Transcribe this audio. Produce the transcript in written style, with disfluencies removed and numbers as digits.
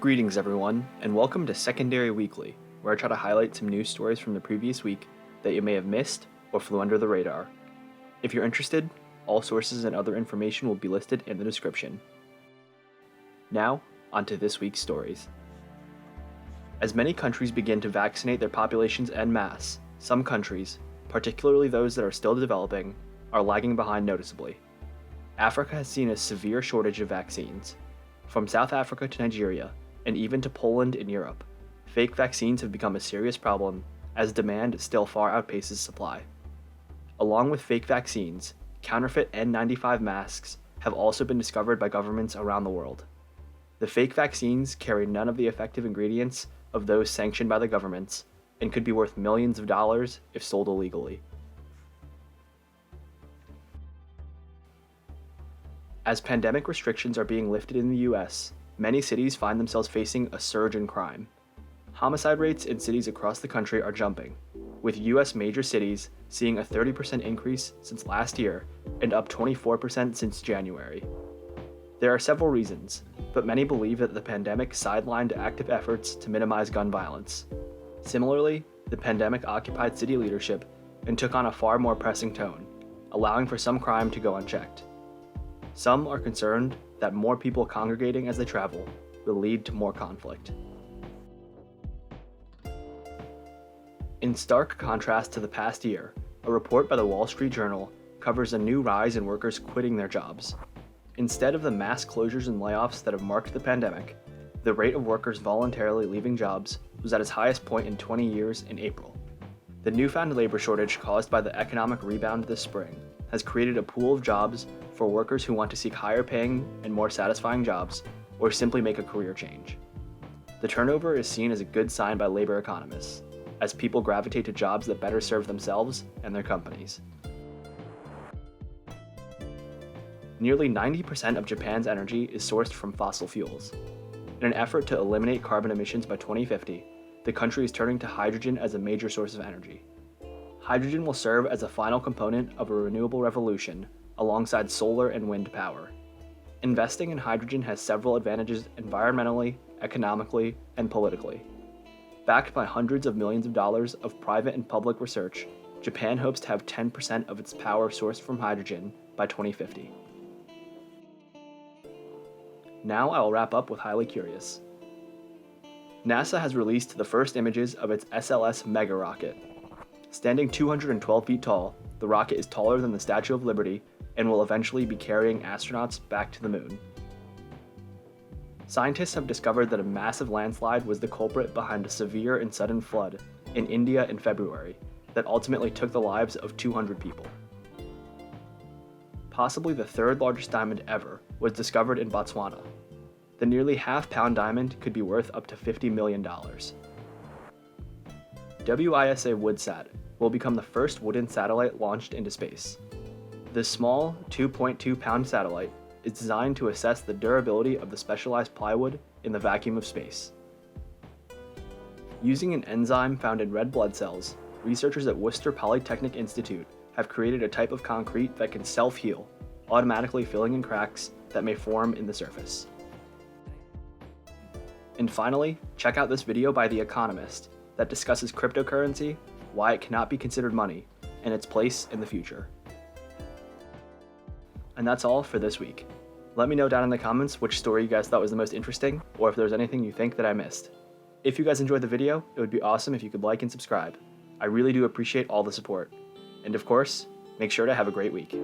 Greetings everyone, and welcome to Secondary Weekly, where I try to highlight some news stories from the previous week that you may have missed or flew under the radar. If you're interested, all sources and other information will be listed in the description. Now, onto this week's stories. As many countries begin to vaccinate their populations en masse, some countries, particularly those that are still developing, are lagging behind noticeably. Africa has seen a severe shortage of vaccines. From South Africa to Nigeria, and even to Poland and Europe, fake vaccines have become a serious problem as demand still far outpaces supply. Along with fake vaccines, counterfeit N95 masks have also been discovered by governments around the world. The fake vaccines carry none of the effective ingredients of those sanctioned by the governments and could be worth millions of dollars if sold illegally. As pandemic restrictions are being lifted in the US, many cities find themselves facing a surge in crime. Homicide rates in cities across the country are jumping, with US major cities seeing a 30% increase since last year and up 24% since January. There are several reasons, but many believe that the pandemic sidelined active efforts to minimize gun violence. Similarly, the pandemic occupied city leadership and took on a far more pressing tone, allowing for some crime to go unchecked. Some are concerned that more people congregating as they travel will lead to more conflict. In stark contrast to the past year, a report by the Wall Street Journal covers a new rise in workers quitting their jobs. Instead of the mass closures and layoffs that have marked the pandemic, the rate of workers voluntarily leaving jobs was at its highest point in 20 years in April. The newfound labor shortage caused by the economic rebound this spring has created a pool of jobs for workers who want to seek higher paying and more satisfying jobs or simply make a career change. The turnover is seen as a good sign by labor economists, as people gravitate to jobs that better serve themselves and their companies. Nearly 90% of Japan's energy is sourced from fossil fuels. In an effort to eliminate carbon emissions by 2050, the country is turning to hydrogen as a major source of energy. Hydrogen will serve as a final component of a renewable revolution alongside solar and wind power. Investing in hydrogen has several advantages environmentally, economically, and politically. Backed by hundreds of millions of dollars of private and public research, Japan hopes to have 10% of its power sourced from hydrogen by 2050. Now I will wrap up with Highly Curious. NASA has released the first images of its SLS mega rocket. Standing 212 feet tall, the rocket is taller than the Statue of Liberty and will eventually be carrying astronauts back to the moon. Scientists have discovered that a massive landslide was the culprit behind a severe and sudden flood in India in February that ultimately took the lives of 200 people. Possibly the third largest diamond ever was discovered in Botswana. The nearly half-pound diamond could be worth up to $50 million. WISA Woodsat will become the first wooden satellite launched into space. This small, 2.2-pound satellite is designed to assess the durability of the specialized plywood in the vacuum of space. Using an enzyme found in red blood cells, researchers at Worcester Polytechnic Institute have created a type of concrete that can self-heal, automatically filling in cracks that may form in the surface. And finally, check out this video by The Economist that discusses cryptocurrency, why it cannot be considered money, and its place in the future. And that's all for this week. Let me know down in the comments which story you guys thought was the most interesting, or if there's anything you think that I missed. If you guys enjoyed the video, it would be awesome if you could like and subscribe. I really do appreciate all the support. And of course, make sure to have a great week.